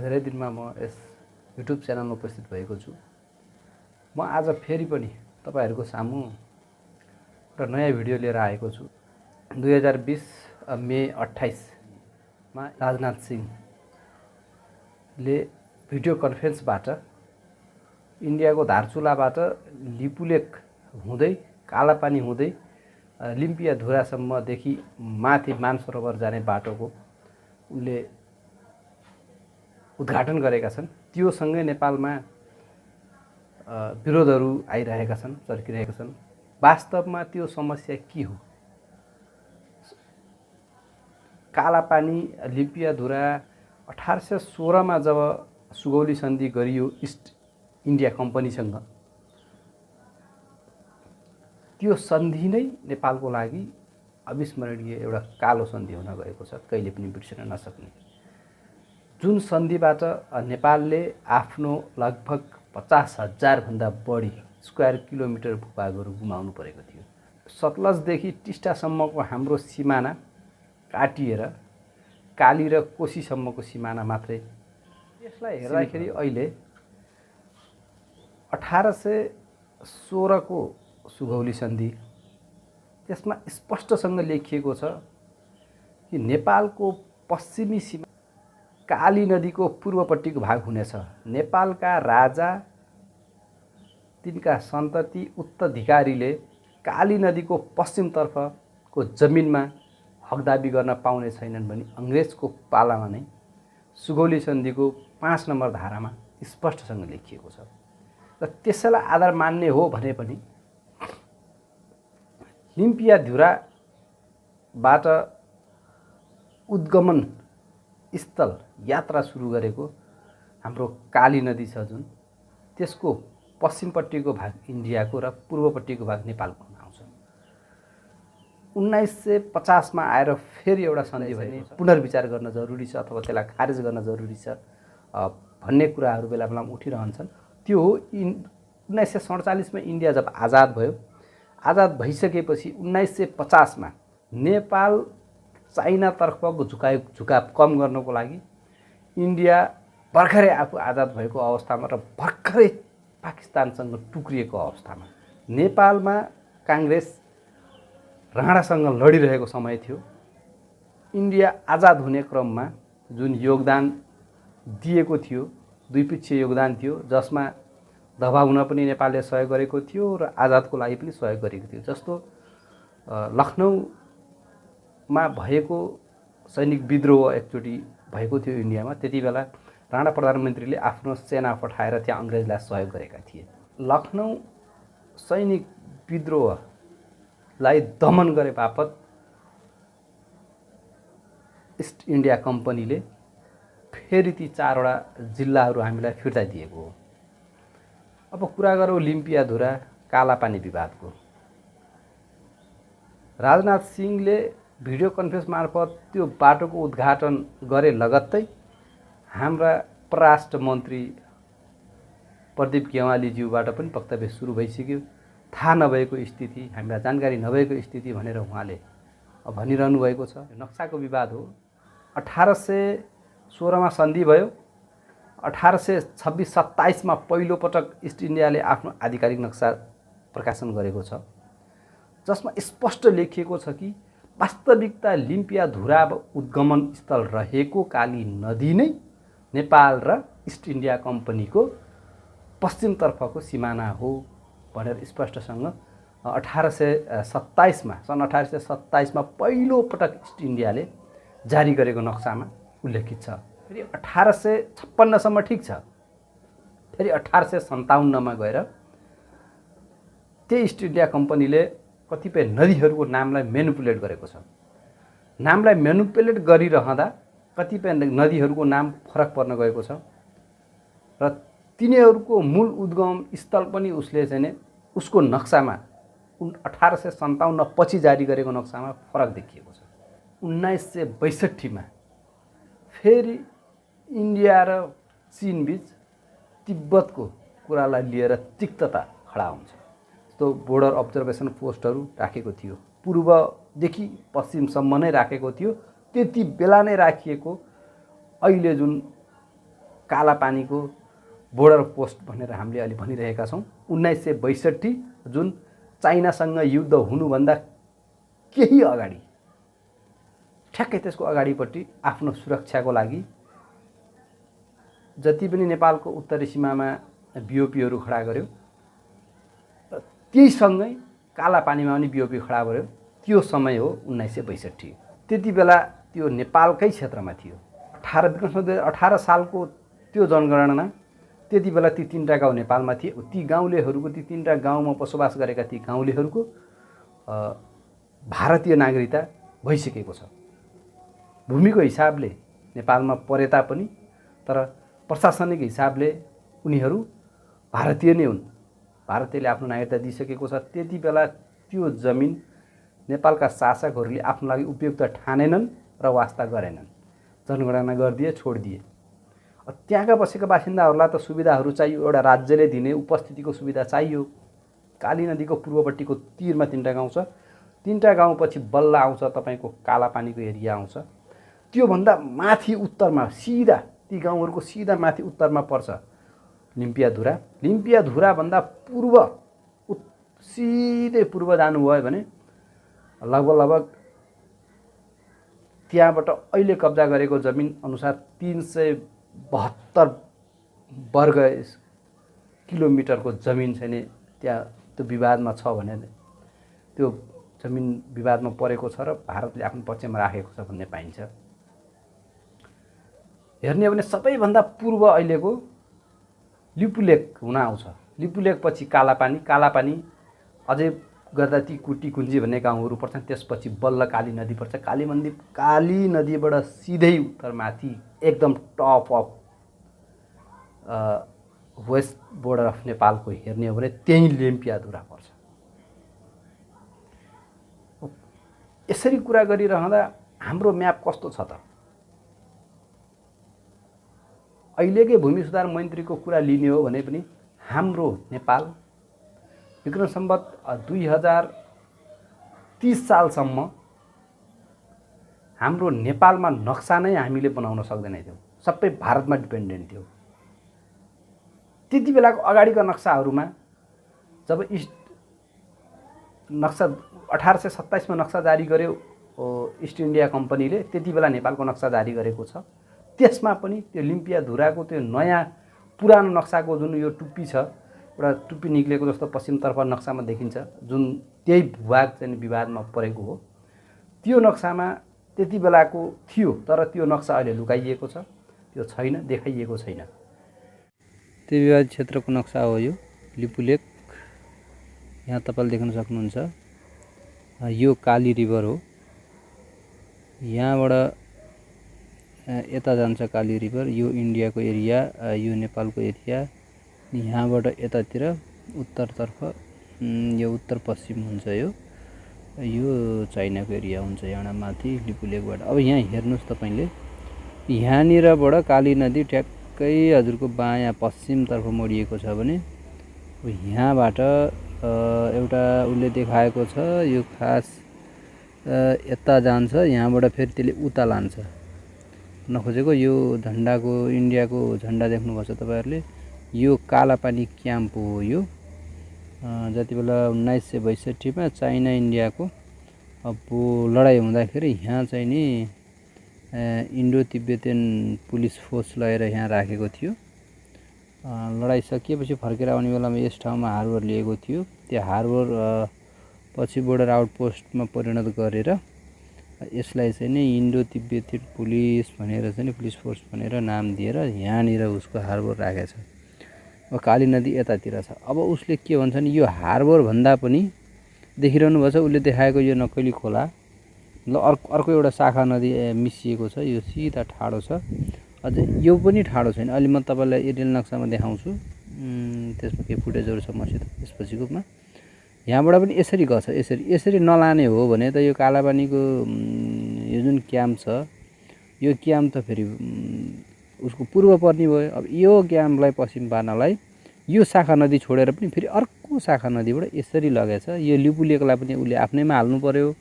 धेरै दिनमा म यस युट्युब च्यानलमा उपस्थित भएको छु। म आज फेरि पनि तपाईहरुको सामु एउटा नयाँ भिडियो लिएर आएको छु। 2020 मे 28 मा राजनाथ सिंहले भिडियो कन्फरेन्सबाट इन्डियाको धारचुलाबाट लिपुलेक हुँदै कालापानी हुँदै लिम्पियाधुरासम्मदेखि माथि मानसरोवर जाने बाटोको उनले उद्घाटन गरेका छन्। त्यो सँगै नेपालमा विरोधहरू आइरहेका छन्, चर्किरहेका छन्। वास्तवमा त्यो समस्या के हो? कालापानी लिम्पियाधुरा 1816 मा जब सुगौली सन्धि गरियो इस्ट इन्डिया कम्पनीसँग, त्यो सन्धि नै नेपालको लागि अविस्मरणीय एउटा कालो सन्धि हुन गएको छ, कहिले पनि बिर्सन नसक्ने। जुन सन्धिबाट नेपालले आफ्नो लगभग 50,000 भन्दा बढी स्क्वायर किलोमिटर भूभागहरू गुमाउनु परेको थियो। सतलजदेखि टिस्टासम्मको हाम्रो सिमाना काटिएर काली र कोशीसम्मको सिमाना मात्रै। यसलाई हेर्दाखेरि अहिले 1816 को सुगौली सन्धि, त्यसमा स्पष्टसँग लेखिएको छ कि नेपालको पश्चिमी सीमा काली नदीको पूर्वपट्टिको भाग हुनेछ। नेपालका राजा, तिनका सन्तति उत्तराधिकारीले काली नदीको पश्चिमतर्फको जमिनमा हकदाबी गर्न पाउने छैनन् भनी अंग्रेजको पालामा नै सुगौली सन्धिको 5 नम्बर धारामा स्पष्टसँग लेखिएको छ। र त्यसैलाई आधार मान्ने हो भने पनि लिम्पियाधुराबाट उद्गमन स्थल यात्रा सुरु गरेको हाम्रो काली नदी छ जुन, त्यसको पश्चिमपट्टिको भाग इन्डियाको र पूर्वपट्टिको भाग नेपालको आउँछ। 1950 मा आएर फेरि एउटा सन्धि भने पुनर्विचार गर्न जरुरी छ अथवा त्यसलाई खारेज गर्न जरुरी छ भन्ने कुराहरू बेला बेलामा उठिरहन्छन्। त्यो हो 1947 मा इन्डिया जब आजाद भयो, आजाद भइसकेपछि 1950 मा नेपाल चाइनातर्फको झुकाव कम गर्नको लागि इन्डिया भर्खरै आफू आजाद भएको अवस्थामा र भर्खरै पाकिस्तानसँग टुक्रिएको अवस्थामा नेपालमा काङ्ग्रेस राणासँग लडिरहेको समय थियो। इन्डिया आजाद हुने क्रममा जुन योगदान दिएको थियो, द्विपक्षीय योगदान थियो, जसमा दबाव हुन पनि नेपालले सहयोग गरेको थियो र आजादको लागि पनि सहयोग गरेको थियो। जस्तो लखनऊमा भएको सैनिक विद्रोह एकचोटि भएको थियो इन्डियामा, त्यति बेला राणा प्रधानमन्त्रीले आफ्नो सेना पठाएर त्यहाँ अंग्रेजलाई सहयोग गरेका थिए। लखनऊ सैनिक विद्रोहलाई दमन गरे बापत इस्ट इन्डिया कम्पनीले फेरि ती 4 वटा जिल्लाहरू हामीलाई फिर्ता दिएको हो। अब कुरा गरौँ लिम्पियाधुरा कालापानी विवादको। राजनाथ सिंहले भिडियो कन्फरेन्स मार्फत त्यो बाटोको उद्घाटन गरे लगत्तै हाम्रा परराष्ट्र मन्त्री प्रदीप गेवालीज्यूबाट पनि वक्तव्य सुरु भइसक्यो। थाहा नभएको स्थिति, हामीलाई जानकारी नभएको स्थिति भनेर उहाँले भनिरहनु भएको छ। नक्साको विवाद हो। 1816 मा सन्धि भयो। 1826-27 मा पहिलो पटक इस्ट इन्डियाले आफ्नो आधिकारिक नक्सा प्रकाशन गरेको छ, जसमा स्पष्ट लेखिएको छ कि वास्तविकता लिम्पियाधुरा उद्गमन स्थल रहेको काली नदी नै नेपाल र इस्ट इन्डिया कम्पनीको पश्चिमतर्फको सिमाना हो भनेर स्पष्टसँग 1827 मा सन् 1827 मा पहिलो पटक इस्ट इन्डियाले जारी गरेको नक्सामा उल्लेखित छ। फेरि 1856 सम्म ठिक छ। फेरि 1857 मा गएर त्यही इस्ट इन्डिया कम्पनीले कतिपय नदीहरूको नामलाई मेनिपुलेट गरेको छ। नामलाई मेनिपुलेट गरिरहँदा कतिपय नदीहरूको नाम फरक पर्न गएको छ र तिनीहरूको मूल उद्गम स्थल पनि उसले चाहिँ उसको नक्सामा 1857 पछि जारी गरेको नक्सामा फरक देखिएको छ। 1962 मा फेरि इन्डिया र चीन बीच तिब्बतको कुरालाई लिएर तिक्तता खडा हुन्छ। त्यो बोर्डर अब्जर्भेसन पोस्टहरू राखेको थियो, पूर्वदेखि पश्चिमसम्म नै राखेको थियो। त्यति बेला नै राखिएको अहिले जुन कालापानीको बोर्डर पोस्ट भनेर हामीले अहिले भनिरहेका छौँ। 1962 जुन चाइनासँग युद्ध हुनुभन्दा केही अगाडि ठ्याक्कै त्यसको अगाडिपट्टि आफ्नो सुरक्षाको लागि जति पनि नेपालको उत्तरी सीमामा बिओपीहरू खडा गर्यो र त्यहीसँगै कालापानीमा पनि बिओपी खडा गर्यो। त्यो समय हो 1962। त्यति बेला त्यो नेपालकै क्षेत्रमा थियो। 18 सालको त्यो जनगणना त्यति बेला ती 3टा गाउँ नेपालमा थिए। ती गाउँलेहरूको ती 3टा गाउँमा बसोबास गरेका ती गाउँलेहरूको भारतीय नागरिकता भइसकेको छ। भूमिको हिसाबले नेपालमा परे तापनि तर प्रशासनिक हिसाबले उनीहरू भारतीय नै हुन्। भारतीयले आफ्नो नागरिकता दिइसकेको छ। त्यति बेला त्यो जमिन नेपालका शासकहरूले आफ्नो लागि उपयुक्त ठानेनन् र वास्ता गरेनन्। जनगणना गरिदिए, छोडिदिए। त्यहाँका बसेका बासिन्दाहरूलाई त सुविधाहरू चाहियो। एउटा राज्यले दिने उपस्थितिको सुविधा चाहियो। काली नदीको पूर्वपट्टिको तीरमा 3टा गाउँ छ। 3टा गाउँपछि बल्ल आउँछ तपाईँको कालापानीको एरिया आउँछ। त्योभन्दा माथि उत्तरमा सिधा ती गाउँहरूको सिधा माथि उत्तरमा पर्छ लिम्पियाधुरा। लिम्पियाधुराभन्दा पूर्व सिधै पूर्व जानुभयो भने लगभग त्यहाँबाट अहिले कब्जा गरेको जमिन अनुसार 372 वर्ग किलोमिटरको जमिन चाहिँ नि त्यहाँ त्यो विवादमा छ भने त्यो जमिन विवादमा परेको छ र भारतले आफ्नो पक्षमा राखेको छ भन्ने पाइन्छ। हेर्ने हो भने सबैभन्दा पूर्व अहिलेको लिपुलेक हुन आउँछ। लिपुलेकपछि कालापानी, कालापानी अझै गर्दा ती कुटी कुञ्जी भन्ने गाउँहरू पर्छन्। त्यसपछि बल्ल काली नदी पर्छ। काली नदीबाट सिधै उत्तरमाथि एकदम top of west border of नेपालको हेर्ने हो भने त्यही लिम्पियाधुरा पर्छ। यसरी कुरा गरिरहँदा हाम्रो म्याप कस्तो छ त? अहिलेकै भूमि सुधार मन्त्रीको कुरा लिने हो भने पनि हाम्रो नेपाल विक्रम सम्वत 2030 सालसम्म हाम्रो नेपालमा नक्सा नै हामीले बनाउन सक्दैनथ्यौँ। सबै भारतमा डिपेन्डेन्ट थियो। त्यति बेलाको अगाडिका नक्साहरूमा जब नक्सा 1827 मा नक्सा जारी गर्यो इस्ट इन्डिया कम्पनीले, त्यति बेला नेपालको नक्सा जारी गरेको छ। त्यसमा पनि त्यो लिम्पियाधुराको त्यो नयाँ पुरानो नक्साको जुन यो टुप्पी छ, एउटा टुप्पी निक्लेको जस्तो पश्चिमतर्फ नक्सामा देखिन्छ, जुन त्यही भूभाग चाहिँ विवादमा परेको हो। त्यो नक्सामा त्यति बेलाको थियो, तर त्यो नक्सा अहिले लुकाइएको छ। त्यो छैन, देखाइएको छैन। त्यो विवादित क्षेत्रको नक्सा हो यो लिपुलेक। यहाँ तपाईँले देख्न सक्नुहुन्छ यो काली रिभर हो। यहाँबाट यता जान्छ काली रिभर। यो इन्डियाको एरिया, यो नेपालको एरिया। यहाँबाट यतातिर उत्तरतर्फ यो उत्तर पश्चिम हुन्छ। यो चाइनाको एरिया हुन्छ यहाँ माथि लिपुलेकबाट। अब यहाँ हेर्नुहोस् तपाईँले, यहाँनिरबाट काली नदी ठ्याक्कै हजुरको बायाँ पश्चिमतर्फ मोडिएको छ भने यहाँबाट एउटा उसले देखाएको छ यो खास यता जान्छ। यहाँबाट फेरि त्यसले उता लान्छ। नखोजेको यो झन्डाको इन्डियाको झन्डा देख्नुपर्छ तपाईँहरूले। यो कालापानी क्याम्प हो। यो जति बेला 1962 मा चाइना इन्डियाको अब लडाइँ हुँदाखेरि यहाँ चाहिँ नि इन्डो तिब्बतियन पुलिस फोर्स लगेर यहाँ राखेको थियो। लडाइँ सकिएपछि फर्केर आउने बेलामा यस ठाउँमा हार्बर लिएको थियो। त्यो हार्बर पछि बोर्डर आउटपोस्टमा परिणत गरेर यसलाई चाहिँ नि इन्डो तिब्बतियन पुलिस भनेर चाहिँ नि पुलिस फोर्स भनेर नाम दिएर यहाँनिर उसको हार्बर राखेको छ। अब काली नदी यतातिर छ। अब उसले के भन्छ नि, यो हार्बर भन्दा पनि देखिरहनु भएको छ उसले देखाएको यो नक्कली खोला ल अर्को एउटा शाखा नदी मिसिएको छ। यो सिधा ठाडो छ। अझै यो पनि ठाडो छैन। अहिले म तपाईँलाई एरियल नक्सामा देखाउँछु। त्यसमा केही फुटेजहरू छ मसित त्यसपछिकोमा। यहाँबाट पनि यसरी गछ। यसरी नलाने हो भने त यो कालापानीको यो जुन क्याम्प छ, यो क्याम्प त फेरि उसको पूर्व पर्ने भयो। अब यो क्याम्पलाई पश्चिम पार्नलाई यो शाखा नदी छोडेर पनि फेरि अर्को शाखा नदीबाट यसरी लगेछ। यो लिपुलेकलाई पनि उसले आफ्नैमा हाल्नु पर्यो।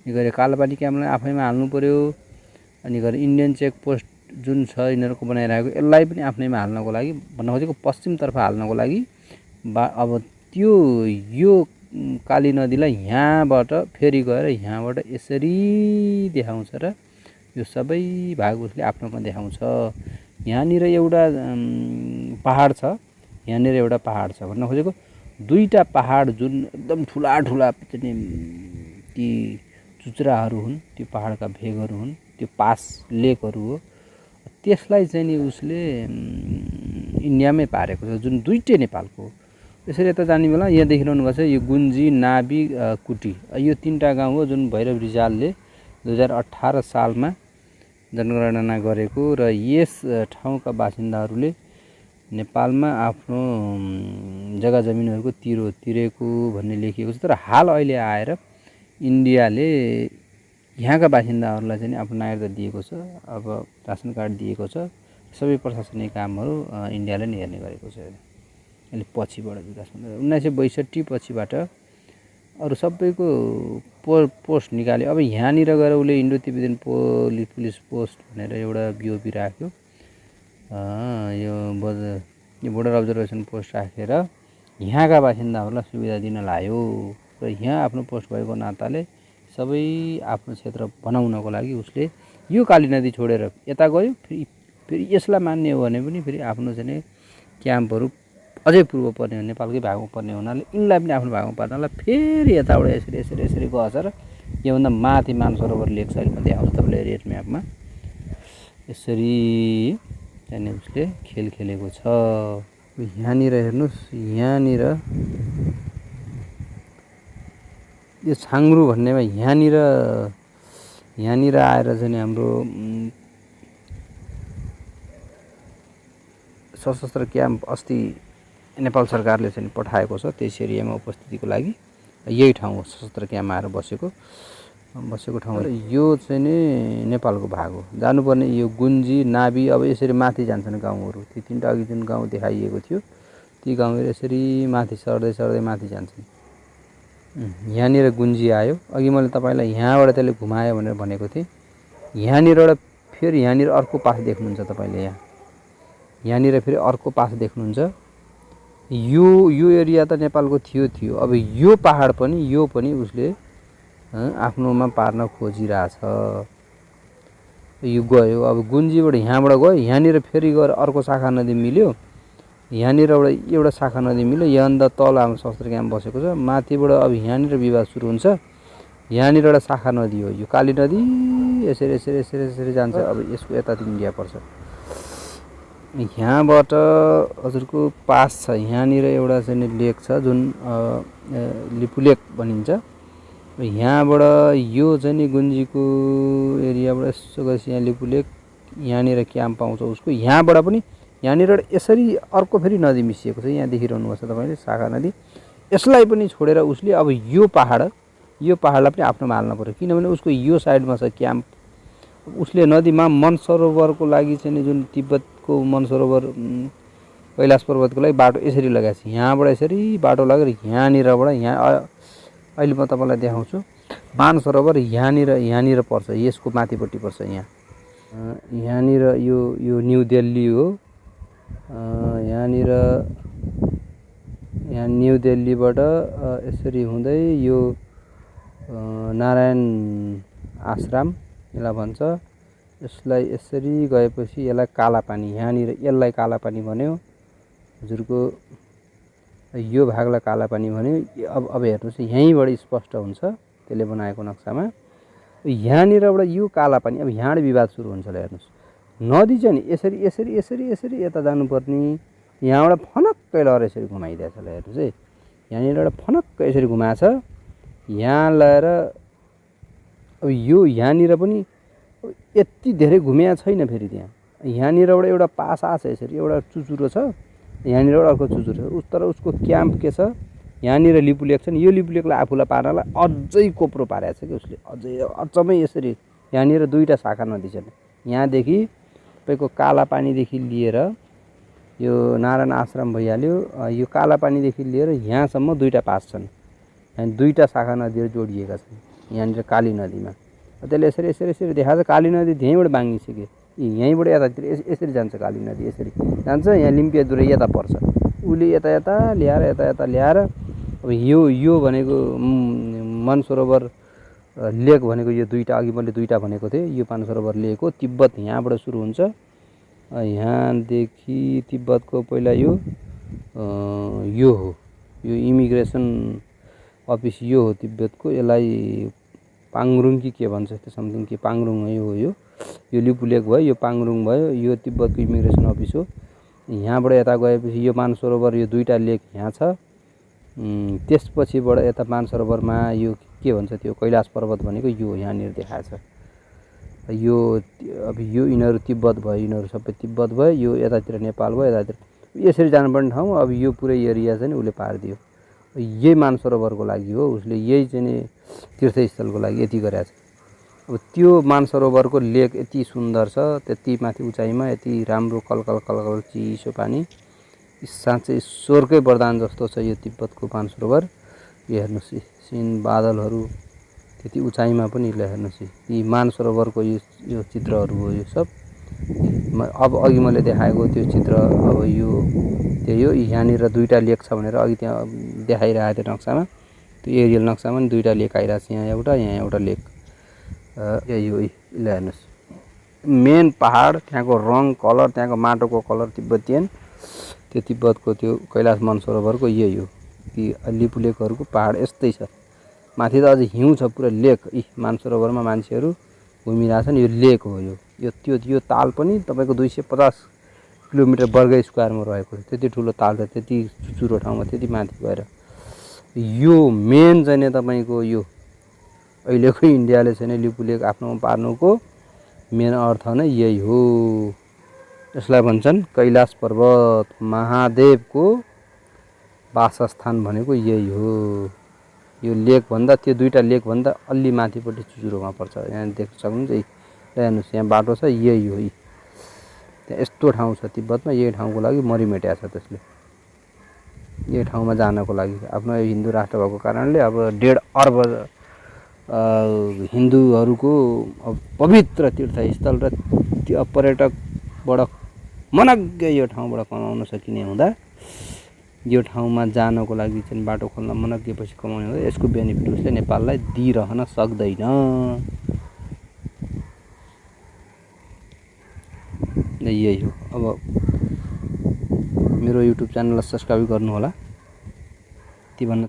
यो गरे कालापानी क्याम्पलाई आफैमा हाल्नु पर्यो। अनि गएर इन्डियन चेक पोस्ट जुन छ यिनीहरूको बनाइरहेको यसलाई पनि आफ्नैमा हाल्नको लागि भन्न खोजेको पश्चिमतर्फ हाल्नको लागि अब त्यो यो काली नदीलाई यहाँबाट फेरि गएर यहाँबाट यसरी देखाउँछ र यो सबै भाग उसले आफ्नोमा देखाउँछ। यहाँनिर एउटा पहाड छ, यहाँनिर एउटा पहाड छ भन्न खोजेको दुईटा पहाड जुन एकदम ठुला ठुला चाहिँ ती चुचुराहरू हुन्, त्यो पहाडका भेगहरू हुन्, त्यो पास लेकहरू हो। त्यसलाई चाहिँ नि उसले इन्डियामै पारेको छ, जुन दुईटै नेपालको। यसरी यता जाने बेला यहाँ देखिरहनु भएको छ यो गुन्जी, नाबी, कुटी, यो तीनटा गाउँ हो जुन भैरव रिजालले 2018 सालमा जनगणना गरेको र यस ठाउँका बासिन्दाहरूले नेपालमा आफ्नो जग्गा जमिनहरूको तिरेको भन्ने लेखिएको छ। तर हाल अहिले आएर इन्डियाले यहाँका बासिन्दाहरूलाई चाहिँ आफ्नो नागरिकता दिएको छ, अब रासन कार्ड दिएको छ, सबै प्रशासनिक कामहरू इन्डियाले नै हेर्ने गरेको छ। अहिले पछिबाट विकास 1962 पछिबाट अरू सबैको पोस्ट निकाल्यो। अब यहाँनिर गएर उसले इन्डो तिब्बतियन पुलिस पोस्ट भनेर एउटा बिओपी राख्यो, यो बोर्डर अब्जर्भेसन पोस्ट राखेर यहाँका बासिन्दाहरूलाई सुविधा दिन लायो र यहाँ आफ्नो पोस्ट भएको नाताले सबै आफ्नो क्षेत्र बनाउनको लागि उसले यो काली नदी छोडेर यता गयो। फेरि यसलाई मान्ने हो भने पनि फेरि आफ्नो चाहिँ क्याम्पहरू अझै पूर्व पर्ने नेपालकै भागमा पर्ने हुनाले यिनलाई पनि आफ्नो भागमा पर्नलाई फेरि यताबाट यसरी यसरी यसरी गछ र योभन्दा माथि मानसरोवर लेक साइडमा देखाउँछ तपाईँले रेड म्यापमा। यसरी चाहिँ उसले खेल खेलेको छ। यहाँनिर हेर्नुहोस्, यहाँनिर यो छाङ्ग्रु भन्नेमा यहाँनिर आएर चाहिँ हाम्रो सशस्त्र क्याम्प अस्ति नेपाल सरकारले चाहिँ पठाएको छ त्यस एरियामा उपस्थितिको लागि। यही ठाउँ हो सशस्त्र क्याम्प आएर बसेको ठाउँ। यो चाहिँ नि नेपालको भाग हो। जानुपर्ने यो गुन्जी, नाबी, अब यसरी माथि जान्छन् गाउँहरू। ती तीनटा अघि जुन गाउँ देखाइएको थियो ती गाउँहरू यसरी माथि सर्दै सर्दै माथि जान्छन्। यहाँनिर गुन्जी आयो। अघि मैले तपाईँलाई यहाँबाट त्यसले घुमायो भनेर भनेको थिएँ। यहाँनिरबाट फेरि यहाँनिर अर्को पास देख्नुहुन्छ तपाईँले, यहाँनिर फेरि अर्को पास देख्नुहुन्छ। यो एरिया त नेपालको थियो। अब यो पहाड पनि उसले आफ्नोमा पार्न खोजिरहेछ। यो गयो, अब गुन्जीबाट यहाँबाट गयो, यहाँनिर फेरि गएर अर्को शाखा नदी मिल्यो, यहाँनिरबाट एउटा शाखा नदी मिल्यो। यहाँभन्दा तल हाम्रो सशस्त्र क्याम्प बसेको छ। माथिबाट अब यहाँनिर विवाद सुरु हुन्छ। यहाँनिर एउटा शाखा नदी हो यो काली नदी, यसरी यसरी यसरी यसरी जान्छ। अब यसको यता इन्डिया पर्छ। यहाँबाट हजुरको पास छ, यहाँनिर एउटा चाहिँ लेक छ जुन लिपु लेक भनिन्छ। यहाँबाट यो चाहिँ नि गुन्जीको एरियाबाट यसो गएपछि यहाँ लिपु लेक, यहाँनिर क्याम्प पाउँछ उसको। यहाँबाट पनि यहाँनिर यसरी अर्को फेरि नदी मिसिएको छ, यहाँ देखिरहनु भएको छ तपाईँले शाखा नदी। यसलाई पनि छोडेर उसले अब यो पहाडलाई पनि आफ्नोमा हाल्नु पऱ्यो, किनभने उसको यो साइडमा छ क्याम्प। उसले नदीमा मनसरोवरको लागि चाहिँ जुन तिब्बतको मनसरोवर कैलाश पर्वतको लागि बाटो यसरी लगाएको छ। यहाँबाट यसरी बाटो लगेर यहाँनिरबाट यहाँ अहिले म तपाईँलाई देखाउँछु। मानसरोवर यहाँनिर पर्छ, यसको माथिपट्टि पर्छ। यहाँनिर यो न्यू दिल्ली हो। यहाँ न्यू दिल्लीबाट यसरी हुँदै यो नारायण आश्रम यसलाई भन्छ। यसलाई यसरी गएपछि यसलाई कालापानी, यहाँनिर यसलाई कालापानी भन्यो हजुरको, यो भागलाई कालापानी भन्यो। अब हेर्नुहोस् यहीँबाट स्पष्ट हुन्छ त्यसले बनाएको नक्सामा। यहाँनिरबाट यो कालापानी, अब यहाँबाट विवाद सुरु हुन्छ। हेर्नुहोस् नदी चाहिँ नि यसरी यसरी यसरी यसरी यता जानुपर्ने, यहाँबाट फनक्कै लगेर यसरी घुमाइदिएछ। ल हेर्नुहोस् है, यहाँनिरबाट फनक्कै यसरी घुमाएछ। यहाँ ल्याएर अब यो यहाँनिर पनि यति धेरै घुमिया छैन। फेरि यहाँनिरबाट एउटा पास आछ, यसरी एउटा चुचुरो छ, यहाँनिरबाट अर्को चुचुरो छ। तर उसको क्याम्प के छ, यहाँनिर लिपु लेक छ नि, यो लिपु लेकलाई आफूलाई पार्नलाई अझै कोप्रो पारेको छ कि उसले, अझमै यसरी। यहाँनिर दुईवटा शाखा नदी छन्। यहाँदेखि तपाईँको कालापानीदेखि लिएर यो नारायण आश्रम भइहाल्यो, यो कालापानीदेखि लिएर यहाँसम्म दुईवटा पास छन्। यहाँ दुईवटा शाखा नदीहरू जोडिएका छन् यहाँनिर काली नदीमा। त्यसले यसरी यसरी यसरी देखाएको छ। काली नदी त्यहीँबाट बाङ्गिसक्यो, यहीँबाट यतातिर यसरी जान्छ काली नदी, यसरी जान्छ, यहाँ लिम्पियादुरै यता पर्छ, उसले यता यता ल्याएर अब यो भनेको मानसरोवर लेक भनेको यो दुईवटा, अघि मैले दुईवटा भनेको थिएँ, यो मानसरोवर लेक हो। तिब्बत यहाँबाट सुरु हुन्छ, यहाँदेखि तिब्बतको पहिला यो हो, यो इमिग्रेसन अफिस यो हो तिब्बतको, यसलाई पाङरुङ कि के भन्छ, त्यो समथिङ के पाङरुङ हो, यो लिपु लेक भयो, यो पाङरुङ भयो, यो तिब्बतको इमिग्रेसन अफिस हो। यहाँबाट यता गएपछि यो मानसरोवर, यो दुईवटा लेक यहाँ छ। त्यसपछिबाट यता मानसरोवरमा यो के भन्छ, त्यो कैलाश पर्वत भनेको यो यहाँनिर देखाएको छ। यो अब यो यिनीहरू तिब्बत भयो, यिनीहरू सबै तिब्बत भयो, यो यतातिर नेपाल भयो, यतातिर यसरी जानुपर्ने ठाउँ। अब यो पुरै एरिया चाहिँ उसले पारिदियो, यही मानसरोवरको लागि हो, उसले यही चाहिँ नि तीर्थस्थलको लागि यति गरेको छ। अब त्यो मानसरोवरको लेक यति सुन्दर छ, त्यति माथि उचाइमा, यति राम्रो कलकल चिसो पानी, साँच्चै ईश्वरकै वरदान जस्तो छ यो तिब्बतको मानसरोवर। यो हेर्नुहोस्, सिन बादलहरू त्यति उचाइमा पनि हेर्नुहोस्, यी मानसरोवरको यो चित्रहरू हो यो सब। अब अघि मैले देखाएको त्यो चित्र, अब यो त्यही हो। यहाँनिर दुईवटा लेक छ भनेर अघि त्यहाँ देखाइरहेको थियो नक्सामा, त्यो एरियल नक्सामा पनि दुईवटा लेक आइरहेको छ, यहाँ एउटा लेक, यही हो। यसलाई हेर्नुहोस्, मेन पहाड, त्यहाँको रङ कलर, त्यहाँको माटोको कलर तिब्बतियन, त्यो तिब्बतको त्यो कैलाश मानसरोवरको यही हो। कि लिपु लेकहरूको पहाड यस्तै छ, माथि त अझ हिउँ छ, पुरा लेक। मानसरोवरमा मान्छेहरू घुमिरहेछन्, यो लेक हो यो ताल पनि तपाईँको 250 किलोमिटर वर्ग स्क्वायरमा रहेको छ, त्यति ठुलो ताल छ, त्यति चुचुरो ठाउँमा, त्यति माथि गएर। यो मेन चाहिँ नि तपाईँको यो अहिलेको इन्डियाले चाहिँ नि लिपु लेक आफ्नोमा पार्नुको मेन अर्थ नै यही हो। यसलाई भन्छन् कैलाश पर्वत, महादेवको वासस्थान भनेको यही हो। यो लेकभन्दा, त्यो दुईवटा लेकभन्दा अलि माथिपट्टि चुचुरोमा पर्छ, यहाँ देख्न सक्नुहुन्छ। हेर्नुहोस्, यहाँ बाटो छ, यही हो। त्यहाँ यस्तो ठाउँ छ तिब्बतमा, यही ठाउँको लागि मरिमेट्या छ त्यसले, यही ठाउँमा जानको लागि। आफ्नो हिन्दू राष्ट्र भएको कारणले अब 1.5 अर्ब हिन्दूहरूको पवित्र तीर्थस्थल र त्यो पर्यटकबाट मनग्गै यो ठाउँबाट कमाउन सकिने हुँदा, यो ठाउँमा जानको लागि चाहिँ बाटो खोल्न मनग्गै पछि कमाउने हुँदा यसको बेनिफिट उसले नेपाललाई दिइरहन सक्दैन। यही हो। अब मेरो युट्युब च्यानललाई सब्सक्राइब गर्नुहोला, ती भन्न